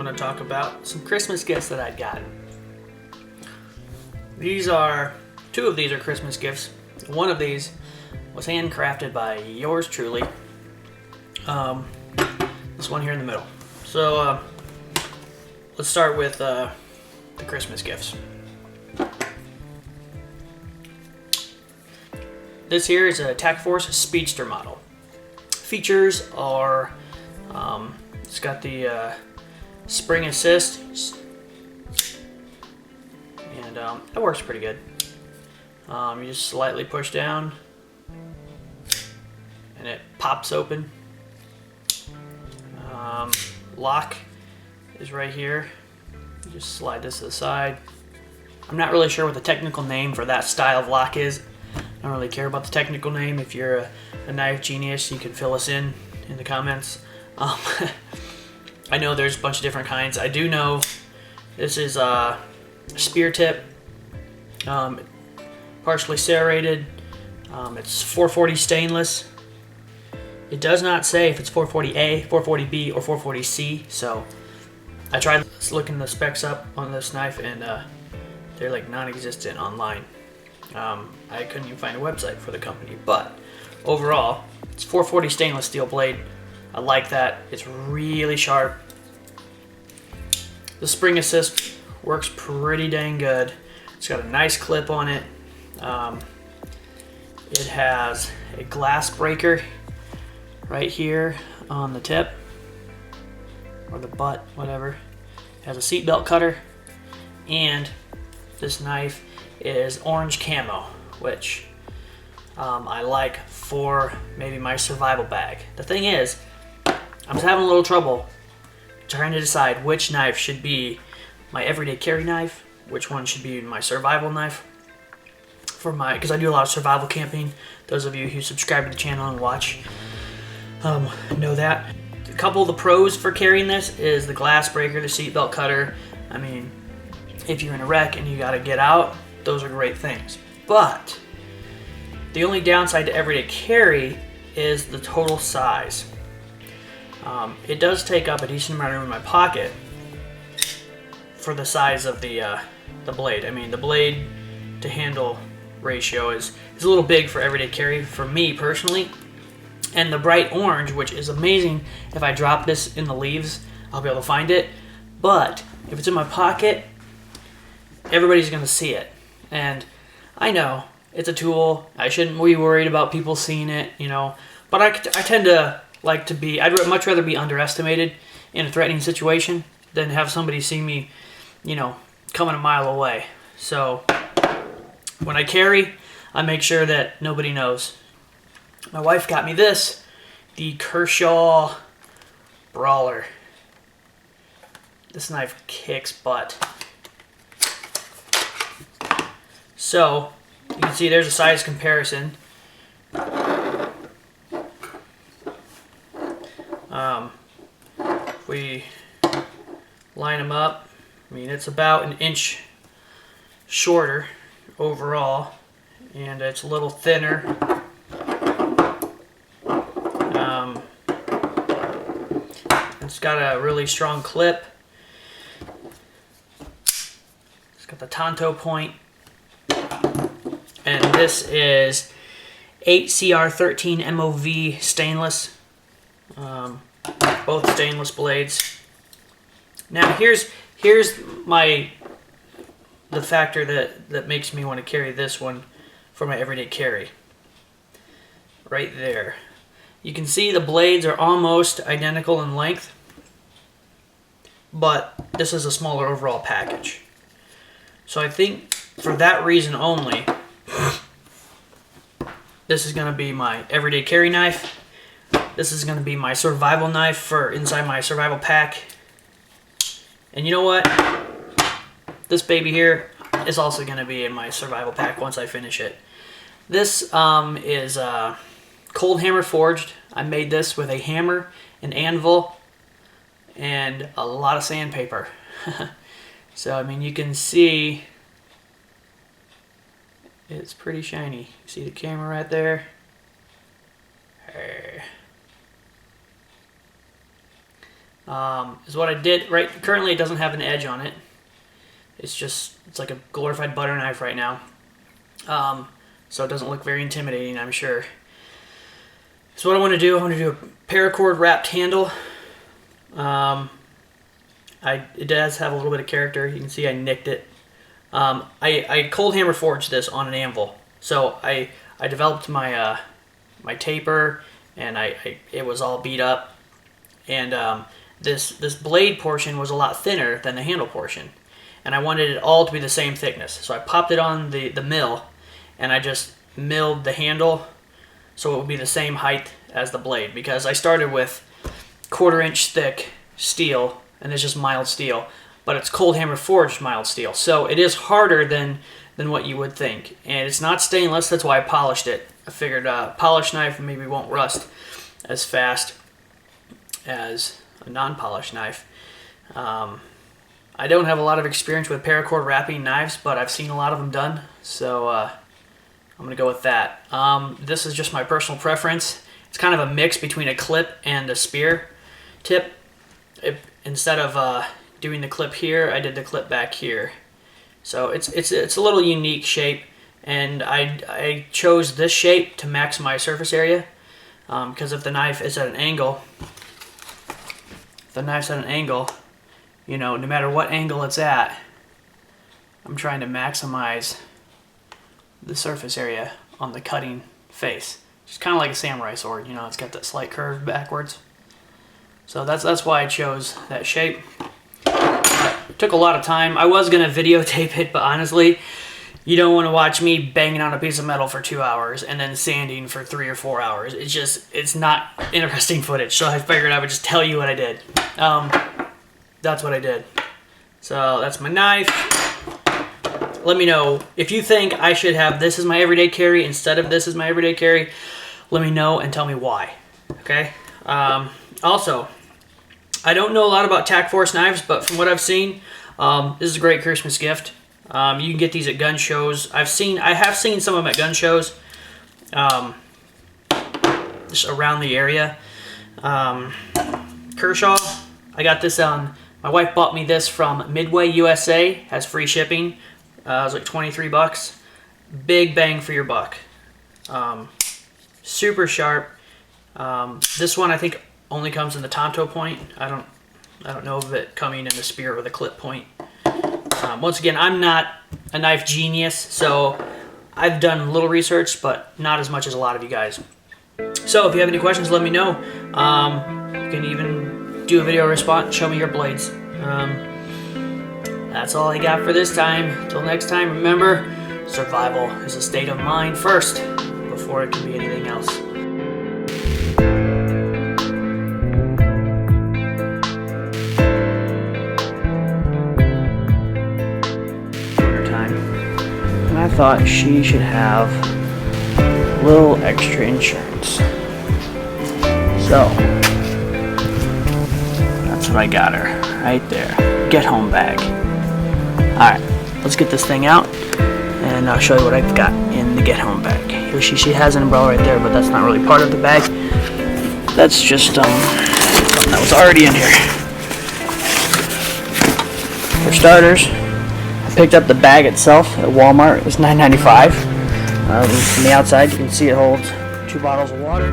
want to talk about some Christmas gifts that I got. These are, two of these are Christmas gifts. One of these was handcrafted by yours truly. This one here in the middle. So let's start with the Christmas gifts. This here is a Tac Force Speedster model. Features are, it's got the spring assist, and it works pretty good. You just slightly push down, and it pops open. Lock is right here. You just slide this to the side. I'm not really sure what the technical name for that style of lock is. I don't really care about the technical name. If you're a knife genius, you can fill us in the comments. I know there's a bunch of different kinds. I do know this is a spear tip, partially serrated. It's 440 stainless. It does not say if it's 440A, 440B, or 440C, so I tried looking the specs up on this knife, and they're like non-existent online. I couldn't even find a website for the company, but overall, it's 440 stainless steel blade. I like that. It's really sharp. The spring assist works pretty dang good. It's got a nice clip on it. It has a glass breaker right here on the tip, or the butt, whatever. It has a seatbelt cutter, and this knife is orange camo, which I like for maybe my survival bag. The thing is, I'm just having a little trouble trying to decide which knife should be my everyday carry knife, which one should be my survival knife for because I do a lot of survival camping. Those of you who subscribe to the channel and watch know that. A couple of the pros for carrying this is the glass breaker, the seatbelt cutter. I mean, if you're in a wreck and you gotta get out, those are great things. But the only downside to everyday carry is the total size. It does take up a decent amount of room in my pocket for the size of the blade. I mean, the blade to handle ratio is a little big for everyday carry for me personally. And the bright orange, which is amazing, if I drop this in the leaves, I'll be able to find it. But if it's in my pocket, everybody's gonna see it. And I know it's a tool. I shouldn't be worried about people seeing it, you know. But I tend to like to be, I'd much rather be underestimated in a threatening situation than have somebody see me, you know, coming a mile away. So when I carry, I make sure that nobody knows. My wife got me this, the Kershaw Brawler. This knife kicks butt. So, you can see there's a size comparison. If we line them up, I mean, it's about an inch shorter overall, and it's a little thinner. It's got a really strong clip. It's got the Tonto point. And this is 8CR13 MOV stainless. Both stainless blades. Now here's the factor that makes me want to carry this one for my everyday carry. Right there. You can see the blades are almost identical in length, but this is a smaller overall package. So I think for that reason only, this is going to be my everyday carry knife. This is going to be my survival knife for inside my survival pack. And you know what? This baby here is also going to be in my survival pack once I finish it. This is cold hammer forged. I made this with a hammer, an anvil, and a lot of sandpaper. So, I mean, you can see it's pretty shiny. See the camera right there? is what I did. Right, currently it doesn't have an edge on it. It's like a glorified butter knife right now. So it doesn't look very intimidating, I'm sure. So what I want to do, I want to do a paracord wrapped handle. It does have a little bit of character. You can see I nicked it. I cold hammer forged this on an anvil. So I developed my my taper, and it was all beat up. And this blade portion was a lot thinner than the handle portion. And I wanted it all to be the same thickness. So I popped it on the mill, and I just milled the handle so it would be the same height as the blade, because I started with 1/4 inch thick steel, and it's just mild steel, but it's cold hammer forged mild steel, so it is harder than what you would think. And it's not stainless, that's why I polished it. I figured a polished knife maybe won't rust as fast as a non-polished knife. I don't have a lot of experience with paracord wrapping knives, but I've seen a lot of them done, so I'm going to go with that. This is just my personal preference. It's kind of a mix between a clip and a spear tip. Instead of doing the clip here, I did the clip back here. So it's a little unique shape, and I chose this shape to maximize surface area, because if the knife is at an angle, you know, no matter what angle it's at, I'm trying to maximize the surface area on the cutting face. It's kind of like a samurai sword, you know, it's got that slight curve backwards. So that's why I chose that shape. It took a lot of time. I was going to videotape it, but honestly, you don't want to watch me banging on a piece of metal for 2 hours and then sanding for 3 or 4 hours. It's not interesting footage, so I figured I would just tell you what I did. That's what I did. So that's my knife. Let me know if you think I should have this as my everyday carry instead of this as my everyday carry. Let me know and tell me why. Okay. Also, I don't know a lot about Tac Force knives, but from what I've seen, this is a great Christmas gift. You can get these at gun shows. I have seen some of them at gun shows, just around the area. Kershaw, I got this on. My wife bought me this from Midway USA. Has free shipping. It was like 23 bucks. Big bang for your buck. Super sharp. This one I think only comes in the Tonto point. I don't know of it coming in the spear or the clip point. Once again, I'm not a knife genius, so I've done a little research, but not as much as a lot of you guys. So if you have any questions, let me know. You can even do a video response, show me your blades. That's all I got for this time. Until next time, remember, survival is a state of mind first, before it can be anything else. And I thought she should have a little extra insurance. So, that's what I got her, right there. Get home bag. Alright, let's get this thing out, and I'll show you what I've got in the get home bag. She has an umbrella right there, but that's not really part of the bag. That's just something that was already in here. For starters, I picked up the bag itself at Walmart. It was $9.95. From the outside, you can see it holds 2 bottles of water.